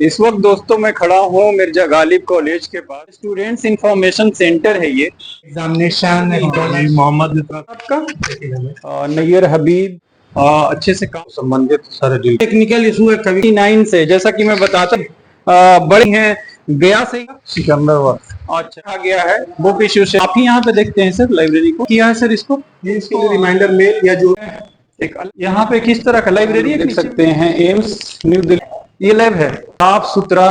इस वक्त दोस्तों मैं खड़ा हूँ मिर्जा गालिब कॉलेज के पास। स्टूडेंट्स इंफॉर्मेशन सेंटर है ये। एग्जामिनेशन मोहम्मद आपका नैयर हबीब अच्छे से काम संबंधित सारे टेक्निकल इशू है कभी 9 से, जैसा कि मैं बताता बड़ी हैं गया से सिकंदर। अच्छा गया है बुक इश्यू से। आप ही यहाँ पे देखते हैं सर, लाइब्रेरी को किया है सर इसको रिमाइंडर मेल या जो एक यहाँ पे किस तरह का लाइब्रेरी देख सकते हैं। एम्स न्यू दिल्ली ये लैब है, साफ सुथरा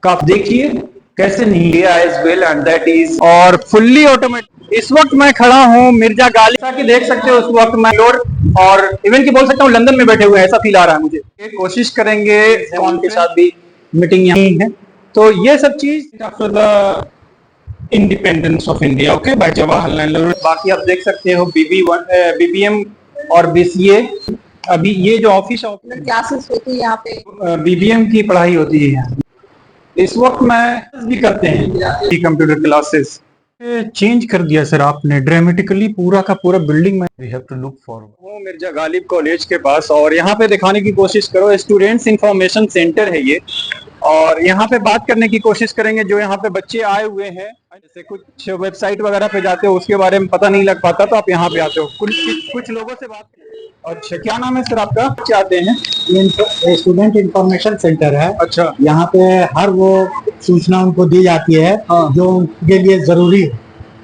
का देखिए कैसे नहीं as well and that is और फुल्ली ऑटोमेटिक। इस वक्त मैं खड़ा हूँ मिर्जा गालिब की देख सकते हो। उस वक्त मैं और इवन की बोल सकता हूँ लंदन में बैठे हुए हैं, ऐसा फील आ रहा है मुझे। कोशिश करेंगे उनके साथ भी मीटिंग यही है, तो ये सब चीज after the independence of India okay by Jawaharlal Nehru. बाकी आप देख सकते हो बीबीएम और बीसीए। अभी ये जो ऑफिस क्लासेस होती है यहाँ पे, बीबीएम की पढ़ाई होती है यहाँ। इस वक्त मैं भी करते हैं कंप्यूटर क्लासेस। चेंज कर दिया सर आपने ड्रामेटिकली पूरा का पूरा बिल्डिंग में। We have to look forward. वो मिर्जा गालिब कॉलेज के पास और यहाँ पे दिखाने की कोशिश करो। स्टूडेंट्स इंफॉर्मेशन सेंटर है ये, और यहाँ पे बात करने की कोशिश करेंगे जो यहाँ पे बच्चे आए हुए हैं। जैसे कुछ वेबसाइट वगैरह पे जाते हो उसके बारे में पता नहीं लग पाता, तो आप यहाँ पे आते हो कुछ लोगों से बात। अच्छा क्या नाम है सर आपका, चाहते हैं? स्टूडेंट इंफॉर्मेशन सेंटर है। अच्छा यहाँ पे हर वो सूचना उनको दी जाती है जो उनके लिए जरूरी है,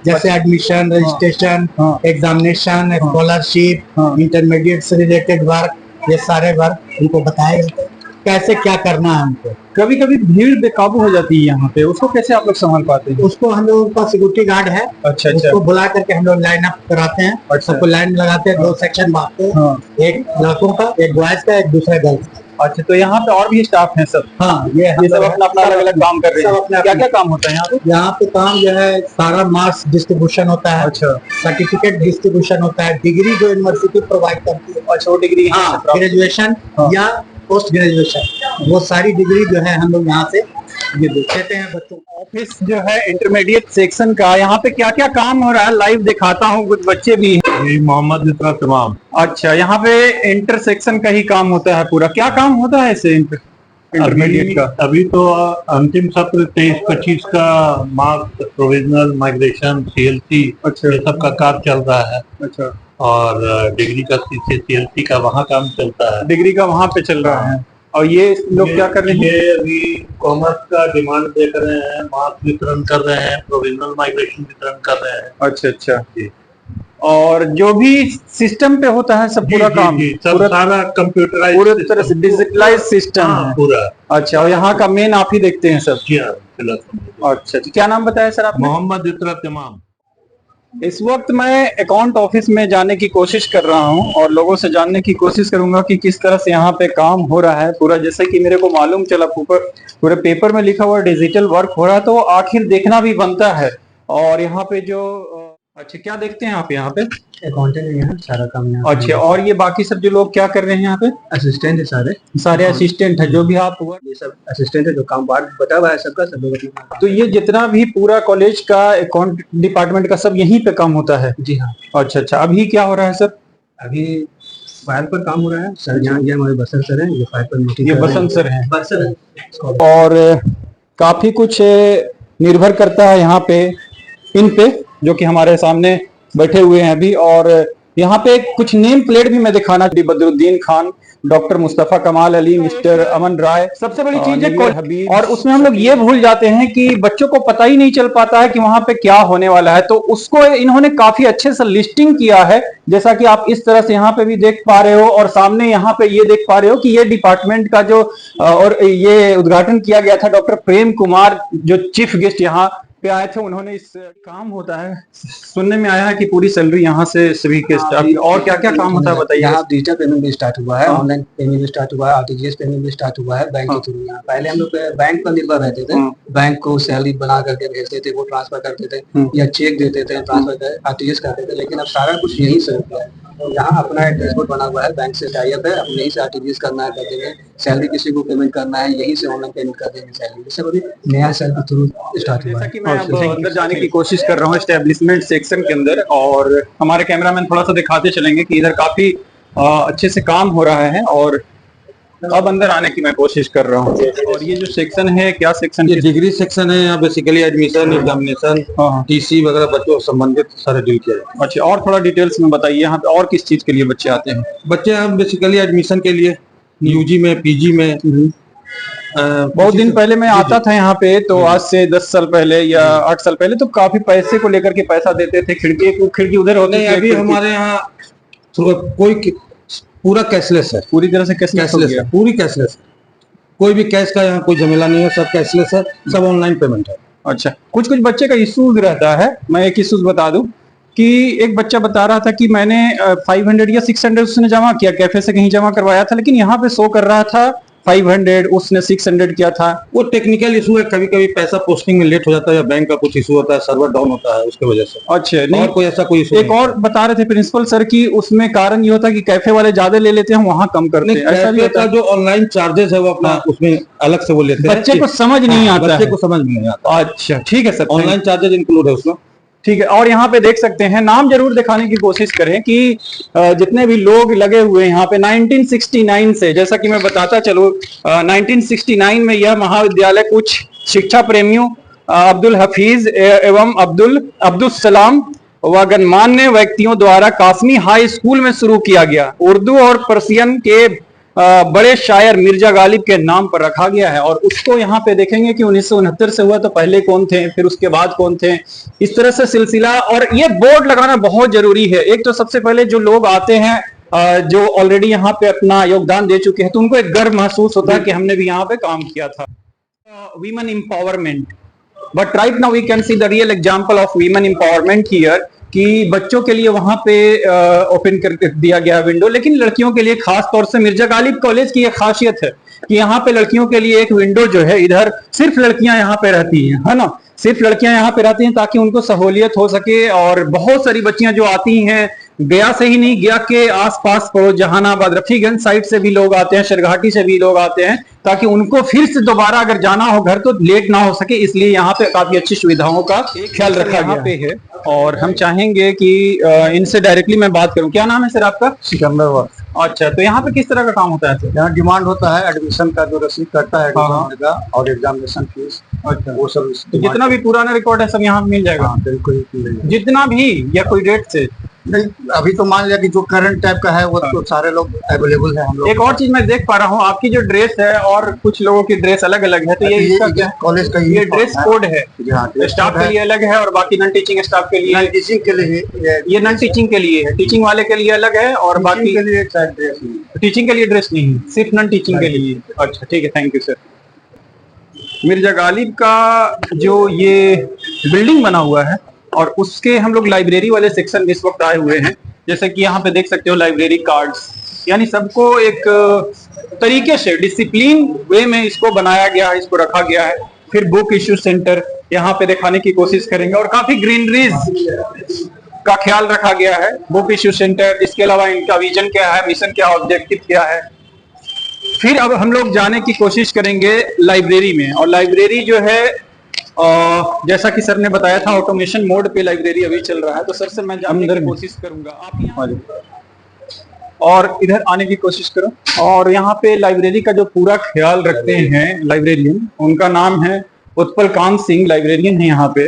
जैसे admission, registration, examination, scholarship, intermediate से रिलेटेड वर्क, ये सारे वर्क उनको बताए जाते हैं कैसे क्या करना है उनको। कभी कभी भीड़ बेकाबू हो जाती है यहाँ पे, उसको कैसे आप लोग संभाल पाते हैं? उसको हम लोगों का सिक्योरिटी गार्ड है। अच्छा उसको बुला करके हम लोग लाइन अप कराते हैं और सबको लाइन लगाते हैं। 2 सेक्शन बांटते हैं, एक लड़कों का, एक बॉयज का, एक दूसरा गर्ल्स का। अच्छा तो यहाँ पे और भी स्टाफ है सब? हाँ ये सब अपना अपना अलग अलग काम कर रहे हैं। क्या क्या काम होता है यहाँ पे? यहाँ पे काम जो है सारा मार्क्स डिस्ट्रीब्यूशन होता है। अच्छा सर्टिफिकेट डिस्ट्रीब्यूशन होता है, डिग्री जो यूनिवर्सिटी प्रोवाइड करती है। अच्छा वो डिग्री ग्रेजुएशन या पोस्ट ग्रेजुएशन, वो सारी डिग्री जो है हम लोग यहाँ से ये देते हैं बच्चों को। ऑफिस जो है इंटरमीडिएट सेक्शन का, यहाँ पे क्या क्या काम हो रहा है लाइव दिखाता हूँ। कुछ बच्चे भी हैं। मोहम्मद इतना तमाम। अच्छा यहाँ पे इंटर सेक्शन का ही काम होता है पूरा। क्या काम होता है इससे इंटरमीडिएट का? अभी तो अंतिम सत्र 23-25 का मार्क्स, प्रोविजनल, माइग्रेशन, सीएलसी, अच्छा ये सब का कार्य चल रहा है। अच्छा और डिग्री का सीएलसी का वहाँ काम चलता है। डिग्री का वहाँ पे चल रहा है। और ये लोग क्या कर रहे हैं? ये अभी कॉमर्स का डिमांड देख रहे हैं, मार्क्स वितरण कर रहे हैं, प्रोविजनल माइग्रेशन वितरण कर रहे हैं। अच्छा अच्छा जी। और जो भी सिस्टम पे होता है सब पूरा काम पूरा सारा कंप्यूटराइज, पूरे तरह से डिजिटलाइज सिस्टम है पूरा। अच्छा और यहाँ का मेन आप ही देखते हैं सब? अच्छा क्या नाम बताया सर आपने? मोहम्मद इतना तमाम। इस वक्त मैं अकाउंट ऑफिस में जाने की कोशिश कर रहा हूं और लोगों से जानने की कोशिश करूंगा कि किस तरह से यहाँ पे काम हो रहा है पूरा। जैसे कि मेरे को मालूम चला पूरे पेपर में लिखा हुआ डिजिटल वर्क हो रहा है, तो आखिर देखना भी बनता है। और यहाँ पे जो अच्छा क्या देखते हैं आप यहाँ पे? अकाउंटेंट है सारा काम यहाँ। अच्छा और ये बाकी सब जो लोग क्या कर रहे हैं यहाँ पे? असिस्टेंट है, सारे असिस्टेंट है जो भी आप ये सब असिस्टेंट है, जो काम पार्ट बता हुआ है सबका सब लोग। तो ये जितना भी पूरा कॉलेज का अकाउंट डिपार्टमेंट का सब यहीं पे काम होता है? जी हाँ। अच्छा अच्छा अभी क्या हो रहा है सर? अभी फाइल पर काम हो रहा है सर। यहाँ ये हमारे बसंत सर हैं, ये फाइल पर मीटिंग। ये बसंत सर हैं। बसंत है। और काफी कुछ निर्भर करता है यहाँ पे इन पे जो कि हमारे सामने बैठे हुए हैं अभी। और यहाँ पे कुछ नेम प्लेट भी मैं दिखाना, बदरुद्दीन खान, डॉक्टर मुस्तफा कमाल अली, मिस्टर अमन राय। सबसे बड़ी चीज है और उसमें हम लोग ये भूल जाते हैं कि बच्चों को पता ही नहीं चल पाता है कि वहां पे क्या होने वाला है, तो उसको इन्होंने काफी अच्छे से लिस्टिंग किया है। जैसा कि आप इस तरह से यहाँ पे भी देख पा रहे हो और सामने यहाँ पे ये देख पा रहे हो कि ये डिपार्टमेंट का जो और ये उद्घाटन किया गया था डॉक्टर प्रेम कुमार जो चीफ गेस्ट यहाँ पे आए थे, उन्होंने इस काम होता है। सुनने में आया है कि पूरी सैलरी यहाँ से सभी के स्टाफ। और क्या क्या काम होता है बताइए? यहाँ डिजिटल पेमेंट भी स्टार्ट हुआ है, ऑनलाइन पेमेंट भी स्टार्ट हुआ है, आरटीजीएस पेमेंट भी स्टार्ट हुआ है बैंक के थ्रू। यहाँ पहले हम लोग बैंक पर निर्भर रहते थे, बैंक को सैलरी बना करके भेजते थे, वो ट्रांसफर करते थे या चेक देते थे, ट्रांसफर आरटीजीएस करते थे। लेकिन अब सारा कुछ यही से होता है। यहाँ अपना एक डैशबोर्ड बना हुआ है, बैंक से टाई अप है, अब यहीं से आरटीजीएस करना है कर देंगे, सैलरी किसी को पेमेंट करना है यहीं से ऑनलाइन पेमेंट कर देंगे सैलरी। सब अभी नया सेल के थ्रू स्टार्ट हुआ है। मैं अंदर जाने की कोशिश कर रहा हूँ एस्टेब्लिशमेंट सेक्शन के अंदर, और हमारे कैमरामैन थोड़ा सा दिखाते चलेंगे कि इधर काफी अच्छे से काम हो रहा है। और अब अंदर आने की मैं कोशिश कर रहा हूँ। और ये जो सेक्शन है, क्या सेक्शन ये है? डिग्री सेक्शन है। यहाँ बेसिकली एडमिशन, एग्जामिनेशन, हाँ। टीसी वगैरह बच्चों से संबंधित सारे डील किया जाता अच्छा, और थोड़ा डिटेल्स में बताइए, यहाँ पे और किस चीज के लिए बच्चे आते हैं? है। बच्चे यहाँ बेसिकली एडमिशन के लिए यूजी में, पीजी में। बहुत दिन पहले मैं आता था यहाँ पे, तो आज से 10 साल पहले या 8 साल पहले तो काफी पैसे को लेकर के पैसा देते थे। खिड़की उधर होती नहीं, थी, अभी खिड़की। हमारे यहाँ कोई पूरा कैशलेस है, पूरी तरह से कैशलेस हो कैशलेस गया। है, पूरी कैशलेस है। कोई भी कैश का यहाँ कोई झमेला नहीं है, सब कैशलेस है, सब ऑनलाइन पेमेंट है। अच्छा, कुछ कुछ बच्चे का इश्यूज रहता है। मैं एक इश्यूज बता दूं कि एक बच्चा बता रहा था कि मैंने 500 या 600 उसने जमा किया, कैफे से कहीं जमा करवाया था, लेकिन यहाँ पे शो कर रहा था 500, उसने 600 किया था। वो टेक्निकल इशू है, कभी कभी पैसा पोस्टिंग में लेट हो जाता है या बैंक का कुछ इशू होता है, सर्वर डाउन होता है, उसके वजह से। अच्छा, नहीं और कोई ऐसा कोई इशू एक और बता रहे थे प्रिंसिपल सर की उसमें कारण ये होता है कि कैफे वाले ज्यादा ले लेते हैं, वहां कम करते नहीं, हैं, ऐसा भी कैफे होता का है? जो ऑनलाइन चार्जेस है वो अपना उसमें अलग से वो लेते हैं। बच्चे को समझ नहीं आता बच्चे है। को समझ में नहीं आता। अच्छा, ठीक है सर, ऑनलाइन चार्जेस इंक्लूड है उसमें। ठीक है। और यहाँ पे देख सकते हैं, नाम जरूर दिखाने की कोशिश करें कि जितने भी लोग लगे हुए हैं यहाँ पे 1969 से, जैसा कि मैं बताता चलूं, 1969 में यह महाविद्यालय कुछ शिक्षा प्रेमियों अब्दुल हफीज एवं अब्दुल सलाम व गणमान्य व्यक्तियों द्वारा कासमी हाई स्कूल में शुरू किया गया। उर्दू और पर्सियन के बड़े शायर मिर्जा गालिब के नाम पर रखा गया है। और उसको यहाँ पे देखेंगे कि 1969 से हुआ, तो पहले कौन थे, फिर उसके बाद कौन थे, इस तरह से सिलसिला। और ये बोर्ड लगाना बहुत जरूरी है। एक तो सबसे पहले जो लोग आते हैं जो ऑलरेडी यहाँ पे अपना योगदान दे चुके हैं, तो उनको एक गर्व महसूस होता है कि हमने भी यहाँ पे काम किया था। Women empowerment, but right now we can see the real example of women empowerment here, कि बच्चों के लिए वहां पे ओपन कर दिया गया विंडो, लेकिन लड़कियों के लिए खास तौर से मिर्जा गालिब कॉलेज की एक खासियत है कि यहाँ पे लड़कियों के लिए एक विंडो जो है, इधर सिर्फ लड़कियां यहाँ पे रहती हैं, है ना, सिर्फ लड़कियां यहाँ पे रहती हैं ताकि उनको सहूलियत हो सके। और बहुत सारी बच्चियां जो आती हैं गया से ही नहीं, गया के आसपास जहानाबाद रफीगंज साइड से भी लोग आते हैं, शेरघाटी से भी लोग आते हैं, ताकि उनको फिर से दोबारा अगर जाना हो घर तो लेट ना हो सके, इसलिए यहाँ पे काफी अच्छी सुविधाओं का ख्याल रखा गया पे है। और हम चाहेंगे कि इनसे डायरेक्टली मैं बात करूं। क्या नाम है सर आपका? सिकंदर। अच्छा, तो यहाँ पे किस तरह का काम होता है सर? यहाँ डिमांड होता है एडमिशन का, जो रसीद कटता है हाँ। एडमिशन का, और एग्जामिनेशन फीस, अच्छा, वो सब तो जितना भी पुराना रिकॉर्ड है सब यहाँ मिल जाएगा? हाँ, बिल्कुल जितना भी, या कोई डेट से? नहीं, अभी तो मान लिया कि जो करंट टाइप का है वो तो सारे लोग अवेलेबल है हम लोग। एक और चीज मैं देख पा रहा हूँ, आपकी जो ड्रेस है और कुछ लोगों की ड्रेस अलग अलग है, तो ये इसका क्या है? कॉलेज का ये ड्रेस कोड है, स्टाफ के लिए अलग है और बाकी नॉन टीचिंग स्टाफ के लिए, टीचिंग के लिए ये नॉन टीचिंग के लिए है, टीचिंग वाले के लिए अलग है और बाकी के लिए शायद ड्रेस नहीं। टीचिंग के लिए ड्रेस नहीं है, सिर्फ नॉन टीचिंग के लिए। अच्छा, ठीक है, thank you sir. Mirza Ghalib का जो ये बिल्डिंग बना हुआ है और उसके हम लोग लाइब्रेरी वाले सेक्शन में इस वक्त आए हुए हैं। जैसे कि यहाँ पे देख सकते हो लाइब्रेरी कार्ड्स, यानी सबको एक तरीके से डिसिप्लिन वे में इसको बनाया गया है, इसको रखा गया है। फिर बुक इश्यू सेंटर यहाँ पे दिखाने की कोशिश करेंगे और काफी ग्रीनरीज का ख्याल रखा गया है। बुक इश्यू सेंटर, इसके अलावा इनका विजन क्या है, मिशन क्या है, ऑब्जेक्टिव क्या है। फिर अब हम लोग जाने की कोशिश करेंगे लाइब्रेरी में, और लाइब्रेरी जो है जैसा कि सर ने बताया था ऑटोमेशन मोड पे लाइब्रेरी अभी चल रहा है, तो सर से मैं जानने की कोशिश करूंगा। आप यहाँ और इधर आने की कोशिश करो। और यहाँ पे लाइब्रेरी का जो पूरा ख्याल रखते हैं लाइब्रेरियन, उनका नाम है उत्पल कांत सिंह, लाइब्रेरियन है यहाँ पे।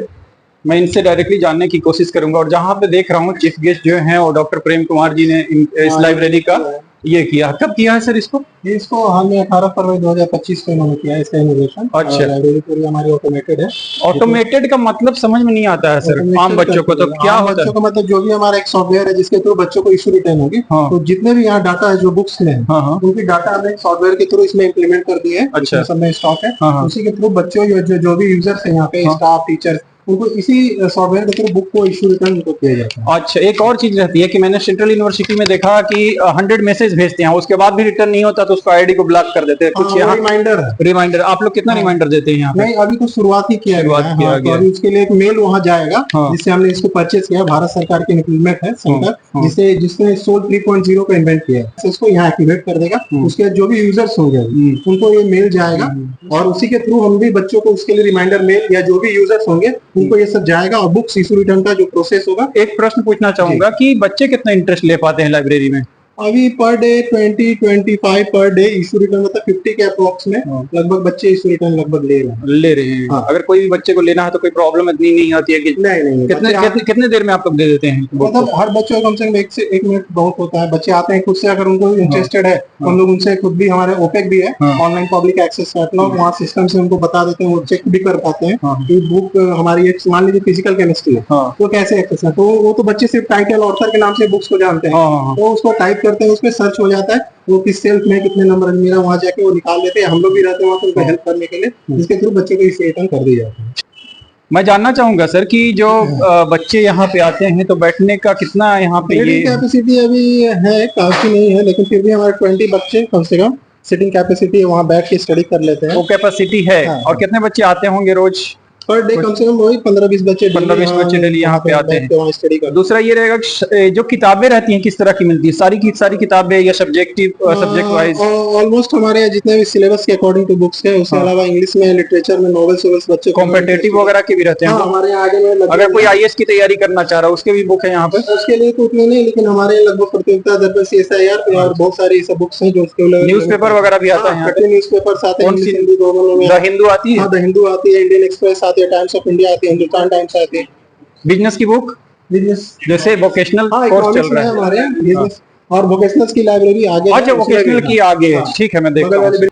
मैं इनसे डायरेक्टली जानने की कोशिश करूंगा। और जहाँ पे देख रहा हूँ चीफ गेस्ट जो हैं और डॉक्टर प्रेम कुमार जी ने इस लाइब्रेरी का ये किया। कब किया है सर इसको? इसको हमने 18 फरवरी 2025 को इन्होंने किया इसका इनोवेशन। अच्छा, लाइब्रेरी पूरी हमारी ऑटोमेटेड है। ऑटोमेटेड का मतलब समझ में नहीं आता है सर आम बच्चों को, तो क्या होता है? बच्चों का मतलब जो भी हमारा एक सॉफ्टवेयर है जिसके थ्रू बच्चों को इशू रिटर्न होगी, हाँ। तो जितने भी यहाँ डाटा है जो बुक्स में है, हाँ, हाँ। उनकी डाटा हमने एक सॉफ्टवेयर के थ्रू इसमें इम्प्लीमेंट कर दी है। अच्छा, सब में स्टॉक है, हाँ, हाँ। उसी के थ्रू बच्चों जो भी यूजर्स है यहाँ पे, हाँ। स्टाफ, टीचर, उनको इसी सॉफ्टवेयर के थ्रू बुक को इशू रिटर्न उनको किया जाता है। अच्छा, एक और चीज रहती है कि मैंने सेंट्रल यूनिवर्सिटी में देखा कि 100 मैसेज भेजते हैं, उसके बाद भी रिटर्न नहीं होता तो उसको आईडी को ब्लॉक कर देते हैं। कुछ यहाँ रिमाइंडर है। रिमाइंडर आप लोग कितना रिमाइंडर देते हैं यहाँ पे? नहीं, अभी तो शुरुआत ही किया गया है। हाँ, तो अभी उसके लिए एक मेल वहाँ जाएगा, जिससे हमने इसको परचेज किया। भारत सरकार की इम्प्लीमेंट है सेंटर, जिसने सोल 3.0 को इन्वेंट किया है, इसको यहाँ एक्टिवेट कर देगा। उसके जो भी यूजर्स होंगे उनको ये मेल जाएगा और उसी के थ्रू हम भी बच्चों को उसके लिए रिमाइंडर मेल, या जो भी यूजर्स होंगे उनको ये सब जाएगा और बुक्स इशू रिटर्न का जो प्रोसेस होगा। एक प्रश्न पूछना चाहूंगा कि बच्चे कितना इंटरेस्ट ले पाते हैं लाइब्रेरी में? अभी per day 20-25 per day issue return, मतलब 50 के अप्रोक्स में लगभग बच्चे इशू रिटर्न लगभग ले रहे हैं। हाँ। अगर कोई भी बच्चे को लेना है तो कोई प्रॉब्लम इतनी नहीं आती है कि नहीं कितने देर में आप लोग दे देते हैं? मतलब हर बच्चे को कम से कम 1 से 1 मिनट बहुत होता है। बच्चे आते हैं खुद से, अगर उनको इंटरेस्टेड है तो हम लोग उनसे खुद भी, हमारे ओपेक भी है ऑनलाइन पब्लिक एक्सेस कैटलॉग, वहाँ सिस्टम से उनको बता देते हैं, वो चेक भी कर पाते हैं कि बुक हमारी एक मान लीजिए फिजिकल केमिस्ट्री है तो कैसे एक्सेस है। तो वो तो बच्चे सिर्फ टाइटल ऑथर के नाम से बुक्स को जानते हैं, तो उसको टाइप करते हैं, उसमें सर्च हो जाता है वो किस सेल्फ में कितने नंबर मेरा, वहाँ जाके वो निकाल लेते हैं। हम लोग भी रहते हैं वहाँ, तो उनको हेल्प करने के लिए इसके थ्रू बच्चे को इसे रिटर्न कर दिया जाता है। मैं जानना चाहूंगा सर कि जो बच्चे यहाँ पे आते हैं तो बैठने का कितना यहाँ पे ये कैपेसिटी अभी है, काफी नहीं है, लेकिन फिर भी हमारे 20 बच्चे कम से कम सिटिंग कैपेसिटी है, वहाँ बैठ के स्टडी कर लेते हैं। वो कैपेसिटी है। और कितने बच्चे आते होंगे रोज? पर डे कम से कम वही 15-20 बच्चे 15-20 बच्चे डेली यहाँ पे आते हैं स्टडी कर। दूसरा ये रहेगा कि जो किताबें रहती हैं किस तरह की मिलती है? सारी की सारी किताबें या सब्जेक्ट वाइज? ऑलमोस्ट हमारे जितने भी सिलेबस के अकॉर्डिंग टू बुक्स है, उसके अलावा इंग्लिश में, लिटरेचर में, नॉवेल्स बच्चे कॉम्पिटिटिव वगैरह के भी रहते हैं? हमारे आगे में अगर कोई IAS की तैयारी करना चाह रहा है उसके भी बुक है यहाँ पे? उसके लिए तो उतने नहीं, लेकिन हमारे लगभग प्रतियोगिता दर्पण CSIR और बहुत सारी सब बुक्स हैं जो उसके न्यूज़पेपर वगैरह भी आता है? न्यूज़पेपर आते हैं, हिंदी दोनों में। द हिंदू आती है? द हिंदू आती है, इंडियन एक्सप्रेस आती है, टाइम्स ऑफ इंडिया आती है, हिंदुस्तान टाइम्स आती है। बिजनेस की बुक, बिजनेस जैसे वोकेशनल कोर्स चल रहा है हमारे बिजनेस और वोकेशनल की लाइब्रेरी आगे। अच्छा, वोकेशनल की आगे है, ठीक है, मैं देखता हूँ।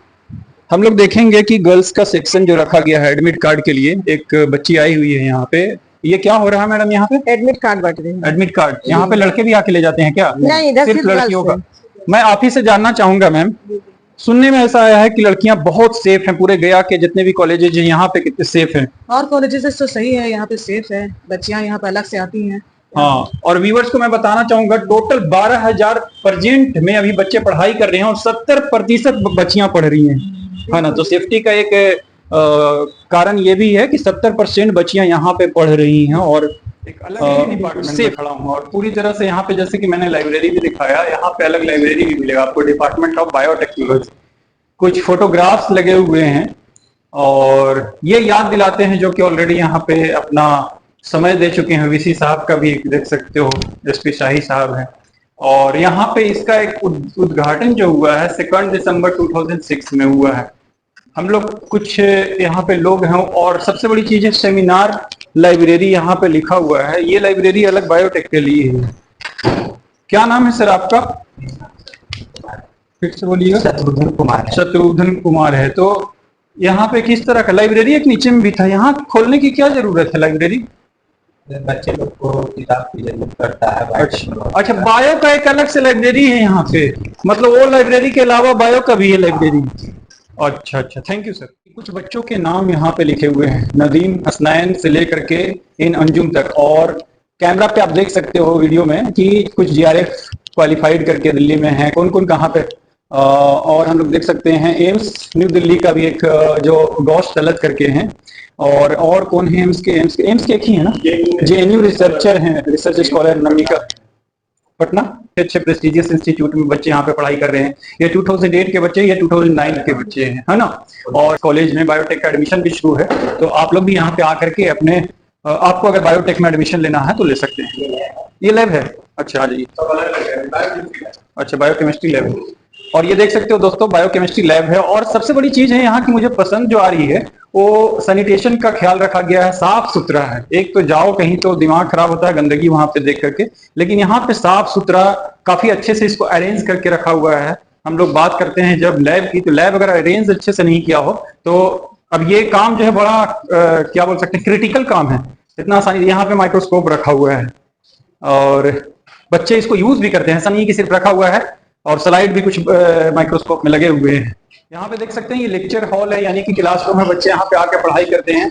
हम लोग देखेंगे कि गर्ल्स का सेक्शन जो रखा गया है एडमिट कार्ड के लिए, एक बच्ची आई हुई है यहाँ पे। ये क्या हो रहा है मैडम यहाँ पे? एडमिट कार्ड बांट रहे हैं। एडमिट कार्ड यहाँ पे लड़के भी आके ले जाते हैं क्या? नहीं, इधर सिर्फ सिर्फ लड़कियों का। गर्ल्स मैं आप ही से जानना चाहूंगा मैम, सुनने में ऐसा आया है कि लड़कियां बहुत सेफ हैं, पूरे गया के जितने भी कॉलेजेज हैं यहाँ पे कितने सेफ हैं? और कॉलेजेस तो सही है, यहाँ पे सेफ है, बच्चियां यहाँ पे अलग से आती हैं। हाँ, और व्यूअर्स को मैं बताना चाहूंगा टोटल 12,000 प्रेजेंट में अभी बच्चे पढ़ाई कर रहे हैं और 70% बच्चियां पढ़ रही हैं, है ना। तो सेफ्टी का एक कारण ये भी है कि 70% बच्चियां यहाँ पे पढ़ रही हैं और एक अलग डिपार्टमेंट से खड़ा हूँ। और पूरी तरह से यहाँ पे जैसे कि मैंने लाइब्रेरी भी दिखाया, यहाँ पे अलग लाइब्रेरी भी मिलेगा आपको, डिपार्टमेंट ऑफ बायोटेक्नोलॉजी। कुछ फोटोग्राफ्स लगे हुए हैं और ये याद दिलाते हैं जो कि ऑलरेडी यहाँ पे अपना समय दे चुके हैं। VC साहब का भी देख सकते हो, SP शाही साहब हैं। और यहाँ पे इसका एक उद्घाटन जो हुआ है 2 दिसंबर 2006 में हुआ है। हम लोग कुछ यहाँ पे लोग हैं और सबसे बड़ी चीज है सेमिनार लाइब्रेरी यहाँ पे लिखा हुआ है। ये लाइब्रेरी अलग बायोटेक के लिए है। क्या नाम है सर आपका? फिर से बोलिएगा। शत्रुघ्न कुमार है। तो यहाँ पे किस तरह का लाइब्रेरी? एक नीचे में भी था, यहाँ खोलने की क्या जरूरत है लाइब्रेरी? बच्चे लोग को किताब की जरूरत पड़ता है। अच्छा, बायो का एक अलग से लाइब्रेरी है यहाँ पे, मतलब वो लाइब्रेरी के अलावा बायो का भी है लाइब्रेरी? अच्छा, थैंक यू सर। कुछ बच्चों के नाम यहाँ पे लिखे हुए हैं, नदीम, हसनैन से लेकर के इन अंजुम तक। और कैमरा पे आप देख सकते हो वीडियो में कि कुछ GRF क्वालिफाइड करके दिल्ली में है, कौन कौन कहाँ पे। और हम लोग देख सकते हैं एम्स न्यू दिल्ली का भी एक जो गौश तलत करके हैं। और कौन है एम्स के एक ही है ना, JNU रिसर्चर हैं, रिसर्च स्कॉलर नमिका पटना, अच्छे प्रेस्टिजियस इंस्टीट्यूट में बच्चे यहाँ पे पढ़ाई कर रहे हैं। ये 2008 के बच्चे, ये 2009 के बच्चे हैं, है ना। और कॉलेज में बायोटेक का एडमिशन भी शुरू है, तो आप लोग भी यहाँ पे आकर के अपने आपको अगर बायोटेक में एडमिशन लेना है तो ले सकते हैं। ये लैब है, अच्छा, आ जाइए। अच्छा, बायोकेमिस्ट्री लैब है। और ये देख सकते हो दोस्तों, बायोकेमिस्ट्री लैब है। और सबसे बड़ी चीज है यहाँ की मुझे पसंद जो आ रही है, वो सैनिटेशन का ख्याल रखा गया है, साफ सुथरा है। एक तो जाओ कहीं तो दिमाग खराब होता है गंदगी वहां पे देख करके, लेकिन यहाँ पे साफ सुथरा काफी अच्छे से इसको अरेंज करके रखा हुआ है। हम लोग बात करते हैं जब लैब की, तो लैब अगर अरेंज अच्छे से नहीं किया हो तो अब ये काम जो है बड़ा क्या बोल सकते हैं, क्रिटिकल काम है। इतना आसानी, यहाँ पे माइक्रोस्कोप रखा हुआ है और बच्चे इसको यूज भी करते हैं, ऐसा नहीं कि सिर्फ रखा हुआ है। और स्लाइड भी कुछ माइक्रोस्कोप में लगे हुए हैं। यहाँ पे देख सकते हैं ये लेक्चर हॉल है, यानी कि क्लासरूम है, बच्चे यहाँ पे आके पढ़ाई करते हैं।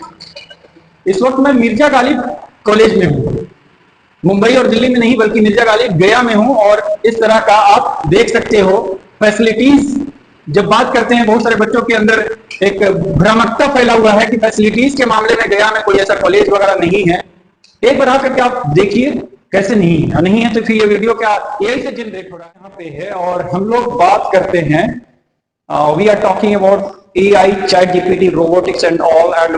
इस वक्त मैं मिर्जा गालिब कॉलेज में हूँ, मुंबई और दिल्ली में नहीं बल्कि मिर्जा गालिब गया में हूँ। और इस तरह का आप देख सकते हो फैसिलिटीज। जब बात करते हैं, बहुत सारे बच्चों के अंदर एक भ्रामकता फैला हुआ है कि फैसिलिटीज के मामले में गया में कोई ऐसा कॉलेज वगैरह नहीं है। एक बार आकर के आप देखिए कैसे नहीं है तो फिर ये वीडियो क्या यही से जनरेट हो रहा है, यहाँ पे है। और हम लोग बात करते हैं, we are talking about AI, ChatGPT, robotics and all, and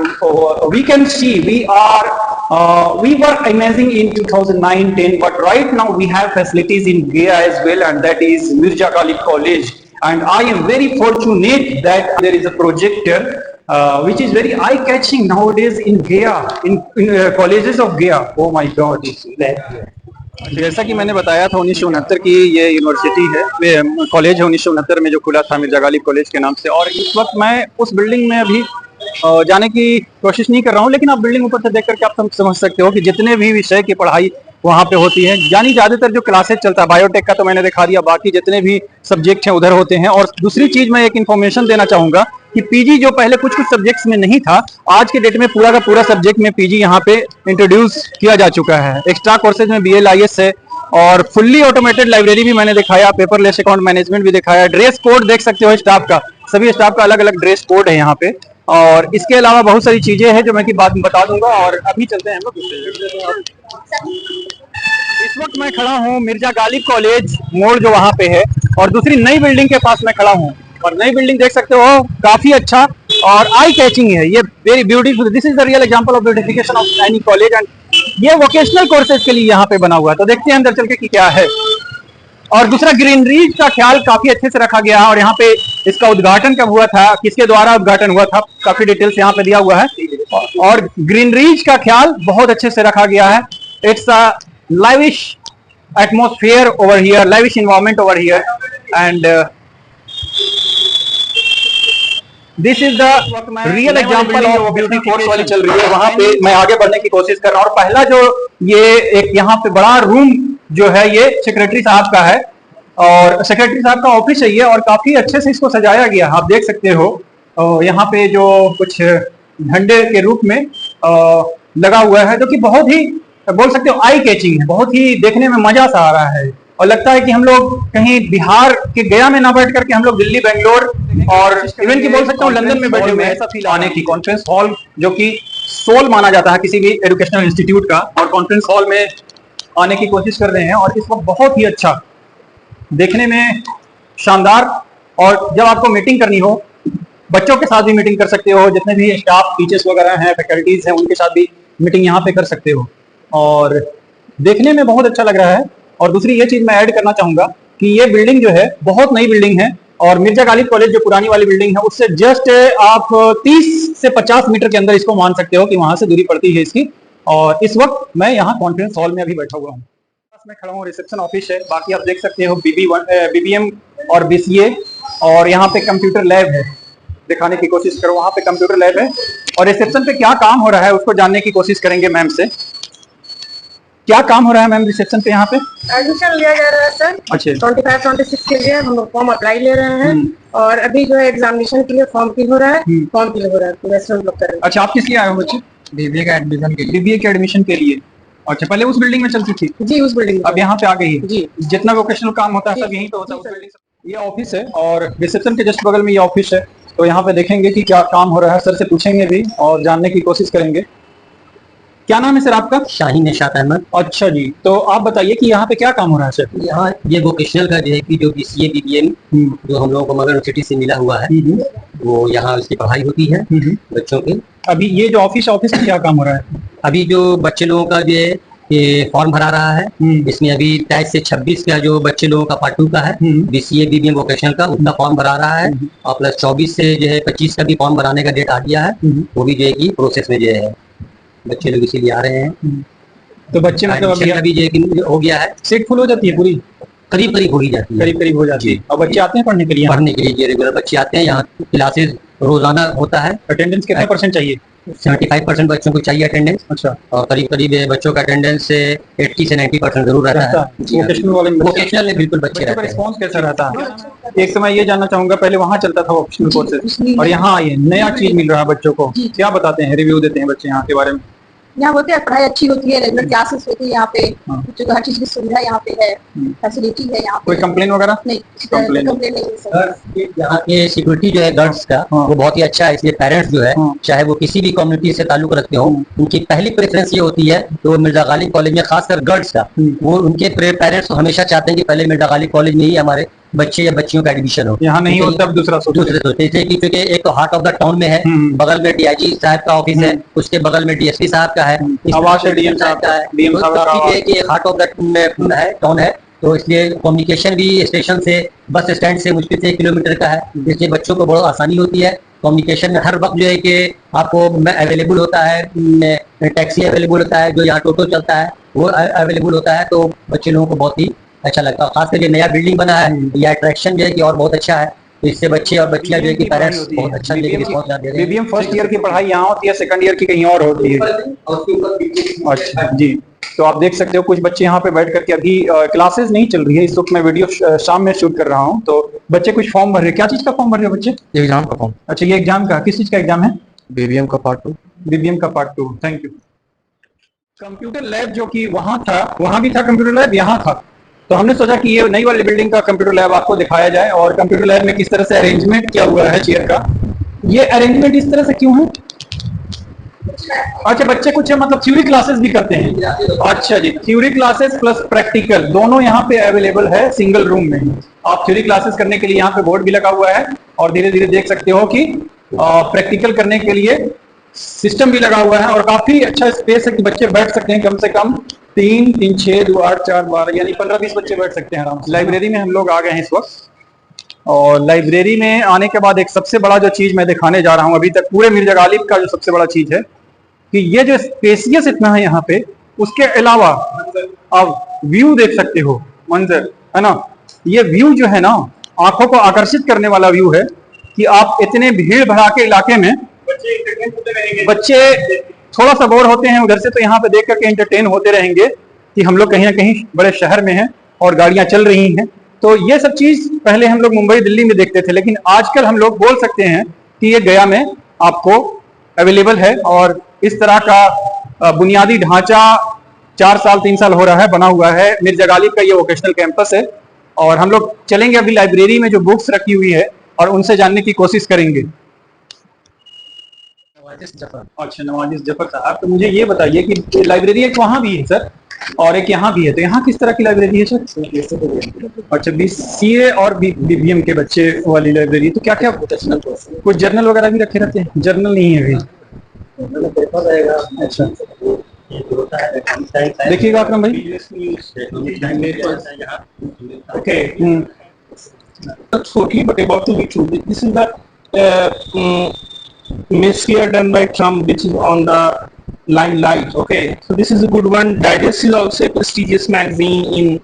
we can see we are We were amazing in 2009-10, but right now we have facilities in Gaya as well, and that is Mirza Ghalib College. And I am very fortunate that there is a projector which is very eye-catching nowadays in Gaya, in colleges of Gaya. Oh my God! जैसा कि मैंने बताया था 1969 की ये university है, college है 1969 में जो खुला था मिर्जा गालिब कॉलेज के नाम से। और इस वक्त मैं उस बिल्डिंग में अभी जाने की कोशिश नहीं कर रहा हूँ, लेकिन आप बिल्डिंग ऊपर से देख करके आप समझ सकते हो कि जितने भी विषय की पढ़ाई वहाँ पे होती है, यानी ज्यादातर जो क्लासेस चलता है, बायोटेक का तो मैंने दिखा दिया, बाकी जितने भी सब्जेक्ट हैं उधर होते हैं। और दूसरी चीज मैं एक इन्फॉर्मेशन देना चाहूंगा कि पीजी जो पहले कुछ सब्जेक्ट्स में नहीं था, आज के डेट में पूरा का पूरा सब्जेक्ट में पीजी यहाँ पे इंट्रोड्यूस किया जा चुका है। एक्स्ट्रा कोर्सेज में BLIS है और फुल्ली ऑटोमेटेड लाइब्रेरी भी मैंने दिखाया, पेपरलेस अकाउंट मैनेजमेंट भी दिखाया। ड्रेस कोड देख सकते हो स्टाफ का, सभी स्टाफ का अलग अलग ड्रेस कोड है यहाँ पे। और इसके अलावा बहुत सारी चीजें हैं जो मैं की बाद में बता दूंगा। और अभी चलते हैं हम लोग। इस वक्त मैं खड़ा हूँ मिर्जा गालिब कॉलेज मोड़ जो वहाँ पे है, और दूसरी नई बिल्डिंग के पास मैं खड़ा हूँ। और नई बिल्डिंग देख सकते हो, काफी अच्छा और आई कैचिंग है, ये very beautiful. This is the real example of beautification of any college, and ये वोकेशनल कोर्सेज के लिए यहाँ पे बना हुआ है। तो देखते हैं अंदर चल के कि क्या है। और दूसरा, ग्रीनरीज का ख्याल काफी अच्छे से रखा गया है। और यहाँ पे इसका उद्घाटन कब हुआ था, किसके द्वारा उद्घाटन हुआ था, काफी डिटेल्स यहाँ पे दिया हुआ है। और ग्रीनरीज का ख्याल बहुत अच्छे से रखा गया है। It's a lavish atmosphere over here, lavish environment over here, and this is the real example of beauty course वाली चल रही है। वहां पे मैं आगे बढ़ने की कोशिश कर रहा हूँ। और पहला जो ये एक यहाँ पे बड़ा रूम जो है, ये सेक्रेटरी साहब का है, और सेक्रेटरी साहब का ऑफिस है ये, और काफी अच्छे से इसको सजाया गया, आप देख सकते हो। यहाँ पे जो कुछ झंडे के रूप में लगा हुआ है, जो कि बहुत ही बोल सकते हो आई कैचिंग है, बहुत ही देखने में मजा सा आ रहा है। और लगता है कि हम लोग कहीं बिहार के गया में ना बैठ करके हम लोग दिल्ली, बेंगलोर और इवन की बोल सकता हूँ लंदन में बैठे हुए हैं। ऐसा फील आने की कॉन्फ्रेंस हॉल, जो कि सोल माना जाता है किसी भी एजुकेशनल इंस्टीट्यूट का, और कॉन्फ्रेंस हॉल में आने की कोशिश कर रहे हैं। और इस वक्त बहुत ही अच्छा, देखने में शानदार। और जब आपको मीटिंग करनी हो, बच्चों के साथ भी मीटिंग कर सकते हो, जितने भी स्टाफ टीचर्स वगैरह हैं, फैकल्टीज हैं, उनके साथ भी मीटिंग यहाँ पे कर सकते हो। और देखने में बहुत अच्छा लग रहा है। और दूसरी ये चीज मैं ऐड करना चाहूंगा कि ये बिल्डिंग जो है बहुत नई बिल्डिंग है, और मिर्जा गालिब कॉलेज जो पुरानी वाली बिल्डिंग है उससे जस्ट आप 30 से 50 मीटर के अंदर इसको मान सकते हो कि वहां से दूरी पड़ती है इसकी। और इस वक्त मैं यहाँ कॉन्फ्रेंस हॉल में अभी बैठा हुआ हूँ, मैं खड़ा हूँ, रिसेप्शन ऑफिस है। बाकी आप देख सकते हो BBM और BCA, और यहाँ पे कंप्यूटर लैब है, दिखाने की कोशिश करो। वहाँ पे कंप्यूटर लैब है, और रिसेप्शन पे क्या काम हो रहा है उसको जानने की कोशिश करेंगे मैम से। क्या काम हो रहा है मैम रिसेप्शन पे यहाँ पे? एडमिशन लिया जा रहा है सर। अच्छा, 25-26 के लिए हम लोग फॉर्म अप्लाई ले रहे हैं, और अभी जो है एग्जामिनेशन के लिए फॉर्म फिल हो रहा है, फॉर्म फिल हो रहा है, तो वैसे हम लोग कर रहे हैं। अच्छा, आप किस लिए आए हो बच्चे? BBA का एडमिशन के लिए। BBA के एडमिशन के लिए। अच्छा, पहले उस बिल्डिंग में चलती थी? जी, उस बिल्डिंग अब यहाँ पे आ गई है जी। जितना वोकेशनल काम होता है सब यहीं पे होता है उस बिल्डिंग से। ये ऑफिस है, और रिसेप्शन के जस्ट बगल में ये ऑफिस है। तो यहाँ पे देखेंगे कि क्या काम हो रहा है, सर से पूछेंगे भी और जानने की कोशिश करेंगे। क्या नाम है सर आपका? शाहीन निशात अहमद। अच्छा जी, तो आप बताइए कि यहाँ पे क्या काम हो रहा है सर? यहाँ ये वोकेशनल का जो है कि जो BCA BBM जो हम लोगों को मगर यूनिवर्सिटी से मिला हुआ है, वो यहाँ उसकी पढ़ाई होती है बच्चों की। अभी ये जो ऑफिस में क्या काम हो रहा है? अभी जो बच्चे लोगों का जो है ये फॉर्म भरा रहा है, इसमें अभी 23 से 26 का जो बच्चे लोगों का पार्ट 2 का है BCA BBM वोकेशनल का, उसका फॉर्म भरा रहा है। और प्लस 24 से जो है 25 का भी फॉर्म भराने का डेट आ गया है, वो भी जो है कि प्रोसेस में जो है बच्चे लोग इसीलिए आ रहे हैं। तो बच्चे मतलब अभी जो हो गया है, सीट फुल हो जाती है पूरी? करीब करीब हो ही जाती है, करीब करीब हो जाती है। और बच्चे आते हैं पढ़ने के लिए? पढ़ने के लिए रेगुलर बच्चे आते हैं, यहाँ क्लासेस रोजाना होता है। अटेंडेंस कितने % चाहिए? 75% बच्चों को चाहिए अटेंडेंस। अच्छा, और करीब करीब बच्चों का अटेंडेंस 80 से 90% जरूर रहता है। वोकेशनल में बिल्कुल बच्चे रहते हैं। रिस्पॉन्स कैसा रहता है? एक समय ये जानना चाहूंगा, पहले वहाँ चलता था वोकेशनल कोर्सेज, और यहाँ आइए नया चीज मिल रहा है बच्चों को, क्या बताते हैं, रिव्यू देते हैं बच्चे यहाँ के बारे में? यहाँ होते हैं, पढ़ाई अच्छी होती है, रेगुलर क्लासेस होती है यहाँ पे, बच्चों को हर चीज की सुविधा यहाँ पे है, फैसिलिटी है यहाँ पे। कोई कंप्लेन वगैरह नहीं? कंप्लेन नहीं है सर। यहाँ के सिक्योरिटी जो है गर्ल्स का, वो बहुत ही अच्छा है। इसलिए पेरेंट्स जो है चाहे वो किसी भी कम्युनिटी से ताल्लुक रखते हो, उनकी पहली प्रेफरेंस ये होती है तो मिर्जा गालिब कॉलेज में, खासकर गर्ल्स का, वो उनके पेरेंट्स हमेशा चाहते हैं कि पहले मिर्जा गालिब कॉलेज में ही हमारे बच्चे या बच्चियों का एडमिशन हो। यहाँ नहीं होता, अब दूसरा सोचते दूसरे सोचते हैं कि क्योंकि एक तो हार्ट ऑफ द टाउन में है, बगल में डीआईजी साहब का ऑफिस है, उसके बगल में डीएसपी साहब का है, आवास है डीएम साहब का है, डीएम साहब का आवास है कि हार्ट ऑफ द है टाउन है, तो इसलिए कम्युनिकेशन भी स्टेशन से बस स्टैंड से मुश्किल से 1 किलोमीटर का है, इसलिए बच्चों को बहुत आसानी होती है। कम्युनिकेशन में हर वक्त जो है कि आपको अवेलेबल होता है, टैक्सी अवेलेबल होता है, जो यहाँ टोटो चलता है वो अवेलेबल होता है, तो बच्चे लोगों को बहुत ही अच्छा लगता है। खासकर ये नया बिल्डिंग बना है, ये अट्रैक्शन जो है कि और बहुत अच्छा है, तो इससे बच्चे और बच्चियां जो है कि पेरेंट्स बहुत अच्छा रिस्पॉन्स दे रहे हैं। बीबीएम फर्स्ट ईयर की पढ़ाई यहाँ होती है, सेकंड ईयर की कहीं और होती है। अच्छा जी, तो आप देख सकते हो कुछ बच्चे यहाँ पे बैठ करके, अभी क्लासेस नहीं चल रही है इस वक्त, मैं वीडियो शाम में शूट कर रहा हूँ, तो बच्चे कुछ फॉर्म भर रहे हैं। क्या चीज का फॉर्म भर रहे हैं बच्चे? एग्जाम का फॉर्म। अच्छा, ये एग्जाम का, किस चीज का एग्जाम है? बीबीएम का पार्ट 2। बीबीएम का part 2, thank you. Computer lab जो कि वहां था, वहां भी था कंप्यूटर लैब, यहाँ था, तो हमने सोचा कि ये नई वाली बिल्डिंग का कंप्यूटर लैब आपको दिखाया जाए, और कंप्यूटर लैब में किस तरह से अरेंजमेंट किया हुआ है चेयर का। ये अरेंजमेंट इस तरह से क्यों है? अच्छा, बच्चे कुछ मतलब थ्योरी क्लासेस भी करते हैं? अच्छा जी, थ्योरी क्लासेस प्लस प्रैक्टिकल दोनों यहाँ पे अवेलेबल है सिंगल रूम में। आप थ्योरी क्लासेस करने के लिए यहाँ पे बोर्ड भी लगा हुआ है, और धीरे धीरे देख सकते हो कि प्रैक्टिकल करने के लिए सिस्टम भी लगा हुआ है, और काफी अच्छा स्पेस है कि बच्चे बैठ सकते हैं, कम से कम 3, 3, 6, 2, 8, 4, 12 यानी 15-20 बच्चे बैठ सकते हैं आराम से। लाइब्रेरी में हम लोग आ गए हैं इस वक्त, और लाइब्रेरी में आने के बाद एक सबसे बड़ा जो चीज मैं दिखाने जा रहा हूं अभी तक पूरे मिर्जा गालिब का, जो सबसे बड़ा चीज है कि ये जो स्पेसियस इतना है यहाँ पे, उसके अलावा आप व्यू देख सकते हो, मंजर है ना, ये व्यू जो है ना आंखों को आकर्षित करने वाला व्यू है कि आप इतने भीड़ भड़ाके इलाके में बच्चे थोड़ा सा बोर होते हैं उधर से, तो यहाँ पे देख करके एंटरटेन होते रहेंगे कि हम लोग कहीं ना कहीं बड़े शहर में हैं और गाड़ियां चल रही हैं। तो ये सब चीज पहले हम लोग मुंबई दिल्ली में देखते थे, लेकिन आजकल हम लोग बोल सकते हैं कि ये गया में आपको अवेलेबल है, और इस तरह का बुनियादी ढांचा 4 साल 3 साल हो रहा है बना हुआ है। मिर्जा गालिब का ये वोकेशनल कैंपस है, और हम लोग चलेंगे अभी लाइब्रेरी में जो बुक्स रखी हुई है और उनसे जानने की कोशिश करेंगे। अच्छा, नवाजिश जफर साहब, तो मुझे ये बताइए कि लाइब्रेरी एक वहाँ भी है सर और एक यहाँ भी है, तो यहाँ किस तरह की लाइब्रेरी है सर? अच्छा, बीसीए और बीबीएम के बच्चे वाली लाइब्रेरी, तो क्या क्या कुछ जर्नल वगैरह भी रखे रहते हैं? जर्नल नहीं है अभी। अच्छा, देखिएगा अकरम भाई, okay, shortly, but about to be true. This is the misfear done by Trump, which is on the limelight. Okay, so this is a good one. Digest is also a prestigious magazine in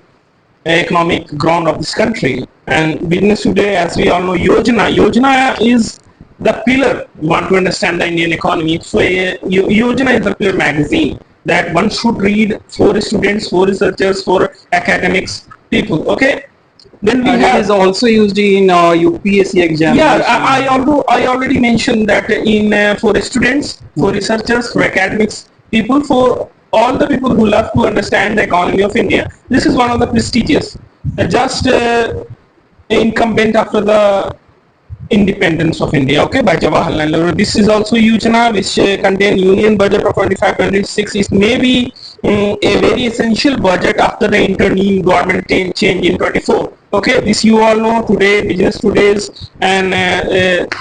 economic ground of this country. And Business Today, as we all know, Yojana is the pillar. You want to understand the Indian economy. So Yojana is the pillar magazine that one should read for students, for researchers, for academics people. Okay. Then we have, it is also used in UPSC exam. Yeah, I already mentioned that in for students, for researchers, for academics people, for all the people who love to understand the economy of India. This is one of the prestigious, just incumbent after the independence of India, okay, by Jawaharlal Nehru. This is also Yojana, which contain Union budget of 25-26. It may be a very essential budget after the interim government change in 24. Okay, this you all know today, Business Today's, and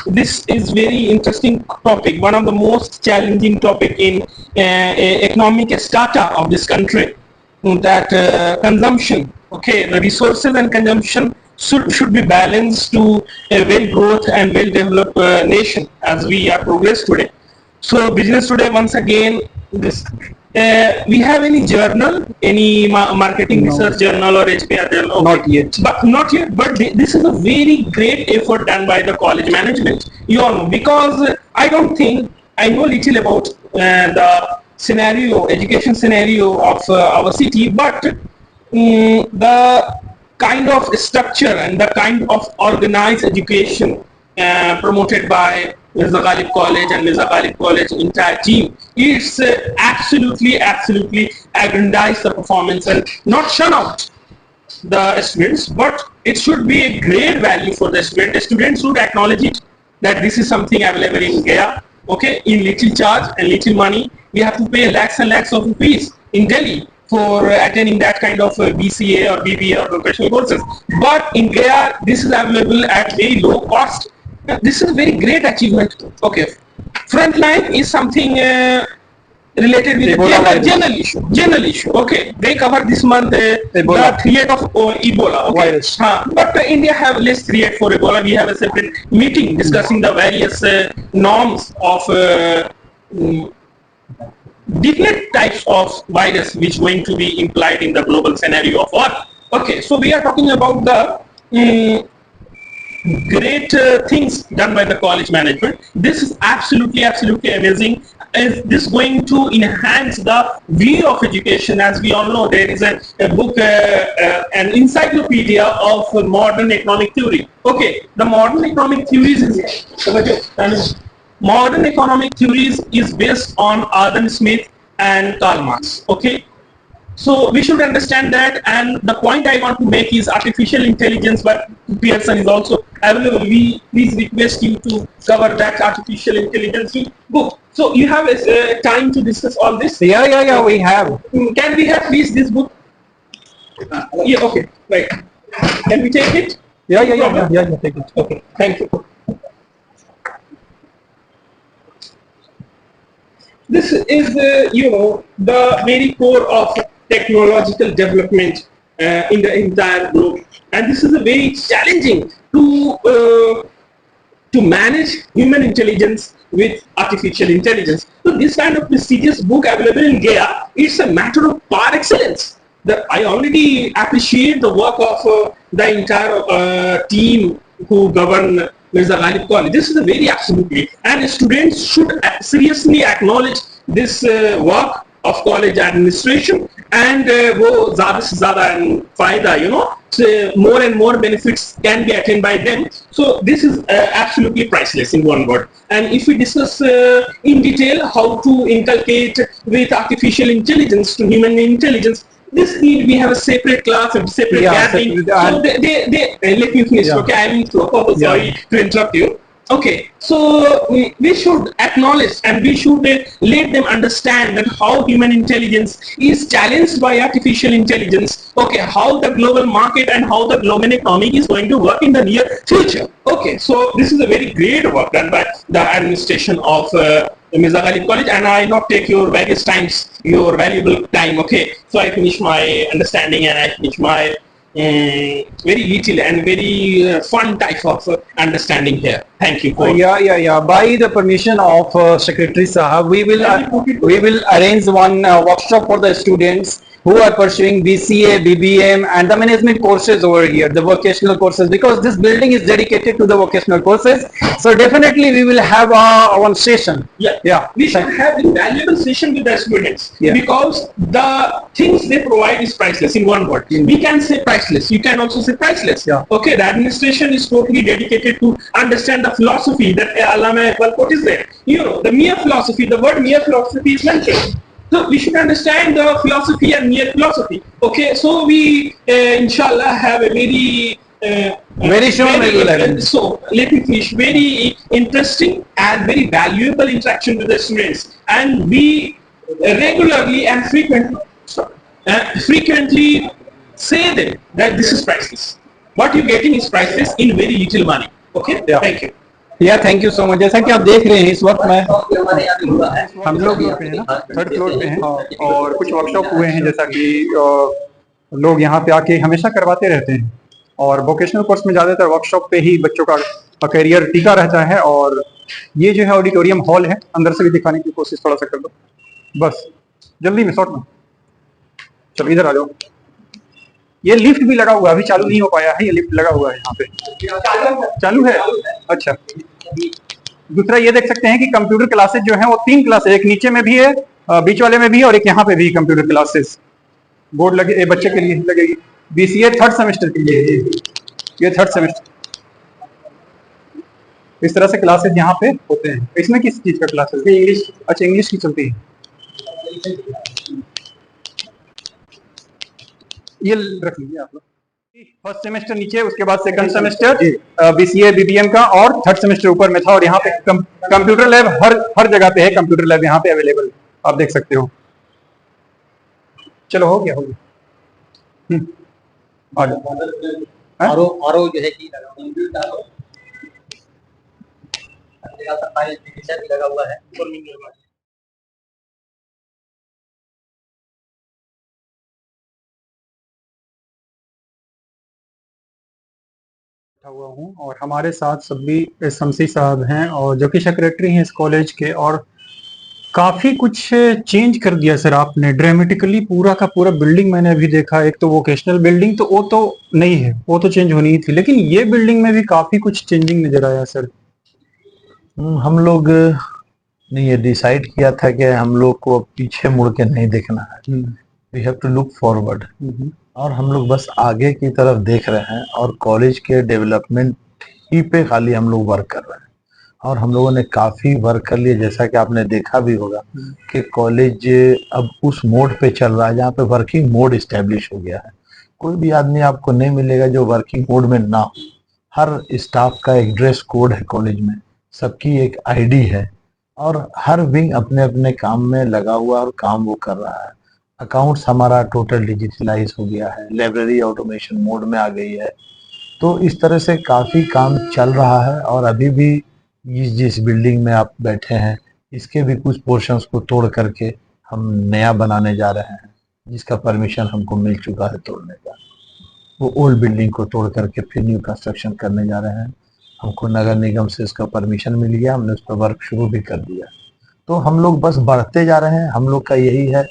this is very interesting topic, one of the most challenging topic in economic strata of this country, that consumption, okay, the resources and consumption should be balanced to a well growth and well developed nation as we are progress today. So Business Today, once again, this we have any journal, any marketing research journal or HPR journal? Okay. Not yet, but this is a very great effort done by the college management, you all know, because I don't think I know little about the scenario, education scenario of our city, but the kind of structure and the kind of organized education promoted by Mirza Ghalib College and Mirza Ghalib College entire team, it's absolutely aggrandize the performance and not shun out the students, but it should be a great value for the student. The students should acknowledge it, that this is something available in Gaya, okay, in little charge and little money. We have to pay lakhs and lakhs of rupees in Delhi for attaining that kind of BCA or BBA or vocational courses. But in Gaya, this is available at very low cost. This is a very great achievement. Okay, Frontline is something related with the general issue. Okay, they cover this month the threat of Ebola. Okay, but India have less threat for Ebola. We have a separate meeting discussing the various norms of different types of virus which going to be implied in the global scenario of war. Okay, so we are talking about the great things done by the college management. This is absolutely amazing. Is this going to enhance the view of education? As we all know, there is a book, an encyclopedia of modern economic theory. Okay, the modern economic theories is based on Adam Smith and Karl Marx. Okay, so we should understand that, and the point I want to make is artificial intelligence, but Pearson is also available. We please request you to cover that artificial intelligence book. So you have time to discuss all this? Yeah, we have. Can we have please this book? Yeah, okay, right. Can we take it? Yeah, take it. Okay, thank you. This is, the very core of technological development in the entire globe, and this is a very challenging to manage human intelligence with artificial intelligence. So this kind of prestigious book available in Gaya, it's a matter of par excellence. I already appreciate the work of the entire team who govern Mirza Ghalib College. This is a very absolutely, and students should seriously acknowledge this work of college administration, and wo zyada se zyada and fayda, so more and more benefits can be attained by them. So this is absolutely priceless in one word. And if we discuss in detail how to inculcate with artificial intelligence to human intelligence, this need we have a separate class and separate gathering. So they let me finish. Okay, I am sorry to interrupt you. Okay, so we should acknowledge and we should let them understand that how human intelligence is challenged by artificial intelligence. Okay, how the global market and how the global economy is going to work in the near future. Okay, so this is a very great work done by the administration of Mirza Ghalib College, and I not take your your valuable time. Okay, so I finish my understanding and I finish my very little and very fun type of understanding here. Thank you. Yeah. By the permission of Secretary Sahab, we will arrange one workshop for the students who are pursuing BCA, BBM and the management courses over here, the vocational courses, because this building is dedicated to the vocational courses. So definitely we will have one session. Yeah. We should have a valuable session with the students because the things they provide is priceless in one word. We can say priceless. You can also say priceless. Okay, the administration is totally dedicated to understand the philosophy that Allama Iqbal quote is there. The mere philosophy, the word mere philosophy is mentioned. So we should understand the philosophy and mere philosophy. Okay, so we inshallah have a very so let me finish. Very interesting and very valuable interaction with the students, and we regularly and frequently say them that this is priceless. What you're getting is priceless in very little money. Okay, thank you. Thank you so much. जैसा कि आप देख रहे हैं इस वक्त मैं हम लोग पे हैं ना, 3rd फ्लोर पे हैं और कुछ वर्कशॉप हुए हैं जैसा कि लोग यहाँ पे आके हमेशा करवाते रहते हैं, और वोकेशनल कोर्स में ज़्यादातर वर्कशॉप पे ही बच्चों का करियर टिका रहता है। और ये जो है ऑडिटोरियम हॉल है, अंदर से भी दिखाने की कोशिश थोड़ा सा कर दो, बस जल्दी में शॉर्ट में। चलो इधर आ जाओ। ये लिफ्ट भी लगा हुआ है, अभी चालू नहीं हो पाया है, ये लिफ्ट लगा हुआ है यहाँ पे। चालू है? अच्छा। दूसरा ये देख सकते हैं कि कंप्यूटर क्लासेस जो हैं वो 3 क्लासेस, एक नीचे में भी है, बीच वाले में भी है और एक यहाँ पे भी कंप्यूटर क्लासेस बोर्ड लगे बच्चे के लिए लगेगी। BCA 3rd सेमेस्टर के लिए ये 3rd सेमेस्टर। इस तरह से क्लासेस यहाँ पे होते हैं। इसमें किस चीज का क्लासेस? इंग्लिश। अच्छा, इंग्लिश की चलती है। ये रख लीजिए आप लोग। 1st सेमेस्टर नीचे, उसके बाद 2nd सेमेस्टर BCA BBM का, और 3rd सेमेस्टर ऊपर में था। और यहाँ पे कंप्यूटर लैब हर जगह पे है, कंप्यूटर लैब यहाँ पे अवेलेबल, आप देख सकते हो। चलो हो गया आ जाओ। आरो जो है कि लगा हुआ है। हुआ हूँ और हमारे साथ सभी शमसी साहब हैं और जो कि सेक्रेटरी हैं इस कॉलेज के। और काफी कुछ चेंज कर दिया सर आपने ड्रामेटिकली, पूरा का पूरा बिल्डिंग मैंने अभी देखा। एक तो वोकेशनल बिल्डिंग तो वो तो नहीं है, वो तो चेंज होनी ही थी, लेकिन ये बिल्डिंग में भी काफी कुछ चेंजिंग नजर आया सर। हम लोग ने ये डिसाइड किया था कि हम लोग को अब पीछे मुड़ के नहीं देखना है, we have to look forward. और हम लोग बस आगे की तरफ देख रहे हैं और कॉलेज के डेवलपमेंट ही पे खाली हम लोग वर्क कर रहे हैं। और हम लोगों ने काफी वर्क कर लिया, जैसा कि आपने देखा भी होगा कि कॉलेज अब उस मोड पे चल रहा है जहाँ पे वर्किंग मोड इस्टेब्लिश हो गया है। कोई भी आदमी आपको नहीं मिलेगा जो वर्किंग मोड में ना हो। हर स्टाफ का एक ड्रेस कोड है कॉलेज में, सबकी एक आईडी है और हर विंग अपने अपने काम में लगा हुआ और काम वो कर रहा है। अकाउंट्स हमारा टोटल डिजिटलाइज हो गया है, लाइब्रेरी ऑटोमेशन मोड में आ गई है। तो इस तरह से काफी काम चल रहा है। और अभी भी जिस बिल्डिंग में आप बैठे हैं इसके भी कुछ पोर्शंस को तोड़ करके हम नया बनाने जा रहे हैं, जिसका परमिशन हमको मिल चुका है तोड़ने का। वो ओल्ड बिल्डिंग को तोड़ करके फिर न्यू कंस्ट्रक्शन करने जा रहे हैं। हमको नगर निगम से इसका परमिशन मिल गया, हमने उस पर वर्क शुरू भी कर दिया। तो हम लोग बस बढ़ते जा रहे हैं। हम लोग का यही है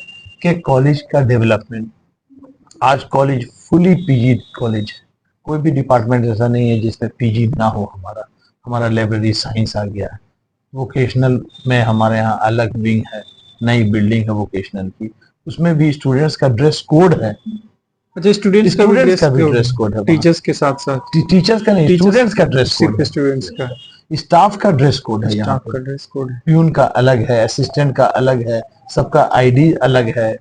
कि कॉलेज का डेवलपमेंट, आज कॉलेज फुली पीजी कॉलेज है। कोई भी डिपार्टमेंट ऐसा नहीं है जिसमें पीजी ना हो। हमारा लाइब्रेरी साइंस आ गया है। वोकेशनल में हमारे यहाँ अलग विंग है, नई बिल्डिंग है वोकेशनल की, उसमें भी स्टूडेंट्स का ड्रेस कोड है। अच्छा, स्टूडेंट्स का भी ड्रेस कोड है, टीचर्स के साथ साथ। टीचर्स का नहीं, स्टूडेंट्स का ड्रेस कोड, स्टूडेंट्स का। स्टाफ का ड्रेस कोड है, यहाँ का ड्रेस कोड है, प्यून का अलग है, असिस्टेंट का अलग है, सबका आईडी अलग है।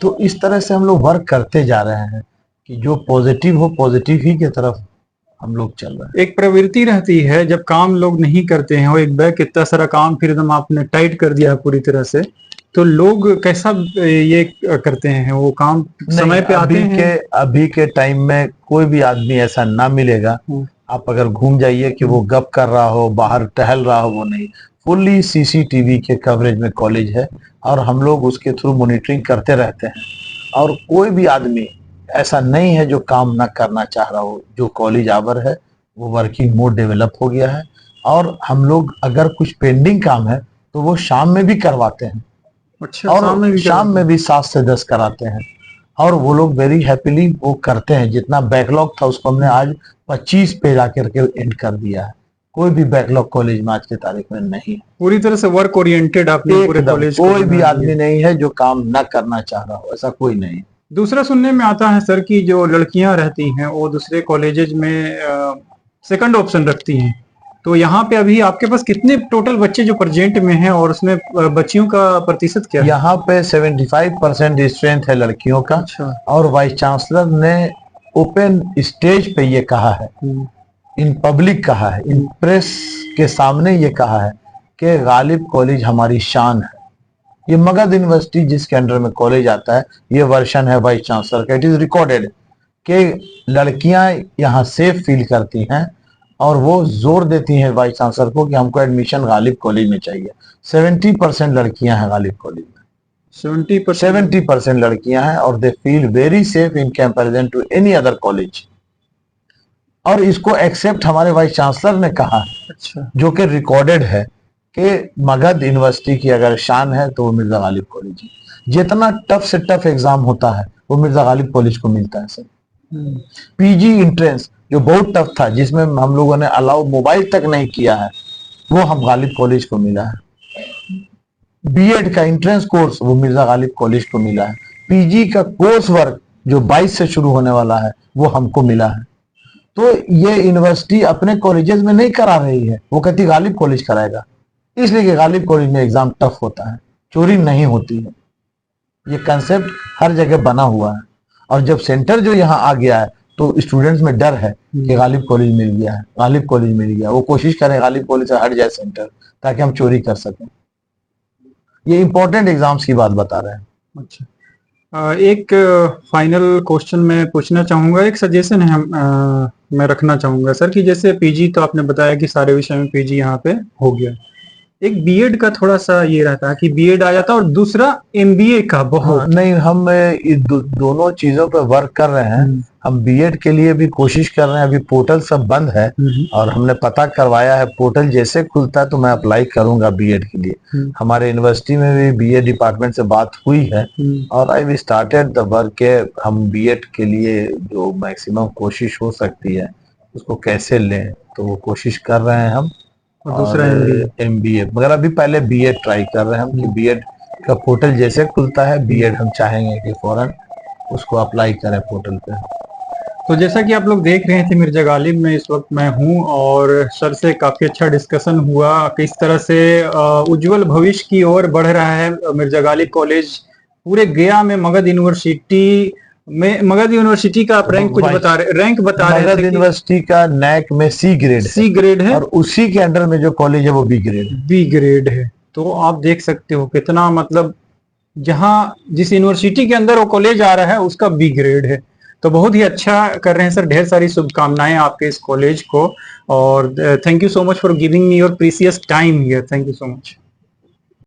तो इस तरह से हम लोग वर्क करते जा रहे हैं कि जो पॉजिटिव हो पॉजिटिव ही की तरफ हम लोग चल रहे हैं। एक प्रवृत्ति रहती है जब काम लोग नहीं करते हैं, वो एक बैग कितना सारा काम फिर एकदम आपने टाइट कर दिया है पूरी तरह से, तो लोग कैसा ये करते हैं, वो काम समय पे आते हैं? अभी के टाइम में कोई भी आदमी ऐसा ना मिलेगा, आप अगर घूम जाइए कि वो गप कर रहा हो, बाहर टहल रहा हो, वो नहीं। फुल्ली सीसीटीवी के कवरेज में कॉलेज है और हम लोग उसके थ्रू मॉनिटरिंग करते रहते हैं। और कोई भी आदमी ऐसा नहीं है जो काम ना करना चाह रहा हो। जो कॉलेज आवर है वो वर्किंग मोड डेवलप हो गया है और हम लोग अगर कुछ पेंडिंग काम है तो वो शाम में भी करवाते हैं। अच्छा, और शाम में भी 7 से 10 कराते हैं और वो लोग वेरी हैप्पीली वो करते हैं। जितना बैकलॉग था उसको हमने आज 25 पे जाकर के एंड कर दिया है। कोई भी बैकलॉग कॉलेज में आज की तारीख में नहीं है। पूरी तरह से वर्क ओरिएंटेड आपने पूरे कॉलेज। कोई भी आदमी नहीं है जो काम ना करना चाह रहा हो, ऐसा कोई नहीं। दूसरा सुनने में आता है सर कि जो लड़कियां रहती हैं वो दूसरे कॉलेजेज में सेकंड ऑप्शन रखती हैं, तो यहाँ पे अभी आपके पास कितने टोटल बच्चे जो प्रेजेंट में हैं और उसमें बच्चियों का प्रतिशत क्या है? यहाँ पे 75% स्ट्रेंथ है लड़कियों का। अच्छा। और वाइस चांसलर ने ओपन स्टेज पे ये कहा है, इन पब्लिक कहा है, इन प्रेस के सामने ये कहा है कि गालिब कॉलेज हमारी शान है। ये मगध यूनिवर्सिटी जिसके अंडर में कॉलेज आता है, ये वर्षन है वाइस चांसलर का, इट इज रिकॉर्डेड कि लड़कियां यहाँ सेफ फील करती हैं और वो जोर देती हैं वाइस चांसलर को कि हमको एडमिशन गालिब कॉलेज में चाहिए। 70% लड़कियां हैं गालिब कॉलेज में, 70% लड़कियां हैं और they feel very safe in comparison to any other college. और इसको एक्सेप्ट हमारे वाइस चांसलर ने कहा। अच्छा। जो कि रिकॉर्डेड है कि मगध यूनिवर्सिटी की अगर शान है तो वो मिर्जा गालिब कॉलेज है। जितना टफ से टफ एग्जाम होता है वो मिर्जा गालिब कॉलेज को मिलता है सर। पीजी एंट्रेंस जो बहुत टफ था, जिसमें हम लोगों ने अलाउ मोबाइल तक नहीं किया है, वो हम गालिब कॉलेज को मिला है। बीएड का एंट्रेंस कोर्स वो मिर्जा गालिब कॉलेज को मिला है। पीजी का कोर्स वर्क जो 22 से शुरू होने वाला है वो हमको मिला है। तो ये यूनिवर्सिटी अपने कॉलेजेस में नहीं करा रही है, वो कहती गालिब कॉलेज कराएगा, इसलिए कि गालिब कॉलेज में एग्जाम टफ होता है, चोरी नहीं होती है। ये कंसेप्ट हर जगह बना हुआ है। और जब सेंटर जो यहाँ आ गया है तो स्टूडेंट्स में डर है कि गालिब कॉलेज मिल गया है, गालिब कॉलेज मिल गया, वो कोशिश करें गालिब कॉलेज से हट जाए सेंटर ताकि हम चोरी कर सकें। ये इंपॉर्टेंट एग्जाम्स की बात बता रहे हैं। अच्छा, एक फाइनल क्वेश्चन मैं पूछना चाहूंगा, एक सजेशन है मैं रखना चाहूंगा सर कि जैसे पीजी तो आपने बताया कि सारे विषय में पीजी यहाँ पे हो गया, एक बीएड का थोड़ा सा ये रहता है कि बीएड आ जाता है और दूसरा एमबीए का बहुत नहीं, हम दोनों चीजों पर वर्क कर रहे हैं। हम बीएड के लिए भी कोशिश कर रहे हैं। अभी पोर्टल सब बंद है और हमने पता करवाया है, पोर्टल जैसे खुलता है तो मैं अप्लाई करूंगा बीएड के लिए। हमारे यूनिवर्सिटी में भी बीएड डिपार्टमेंट से बात हुई है और आई वी स्टार्टेड द वर्क। हम बीएड के लिए जो मैक्सिमम कोशिश हो सकती है उसको कैसे लें, तो वो कोशिश कर रहे हैं हम। और दूसरा एमबीए मगर अभी पहले बीएड ट्राई कर रहे हैं हम कि बीएड का पोर्टल जैसे खुलता है बीएड हम चाहेंगे कि फौरन उसको अप्लाई करें पोर्टल पे। तो जैसा कि आप लोग देख रहे थे मिर्जा गालिब में इस वक्त मैं हूं और सर से काफी अच्छा डिस्कशन हुआ किस तरह से उज्जवल भविष्य की ओर बढ़ रहा है मिर्जा गालिब कॉलेज पूरे गया में। मगध यूनिवर्सिटी का आप रैंक कुछ बता रहे थे। मगध यूनिवर्सिटी का नैक में सी ग्रेड है और उसी के अंडर में जो कॉलेज है वो बी ग्रेड है। तो आप देख सकते हो कितना मतलब जिस यूनिवर्सिटी के अंदर वो कॉलेज आ रहा है उसका बी ग्रेड है। तो बहुत ही अच्छा कर रहे हैं सर, ढेर सारी शुभकामनाएं आपके इस कॉलेज को और thank you so much for giving me your precious time here. Thank you so much.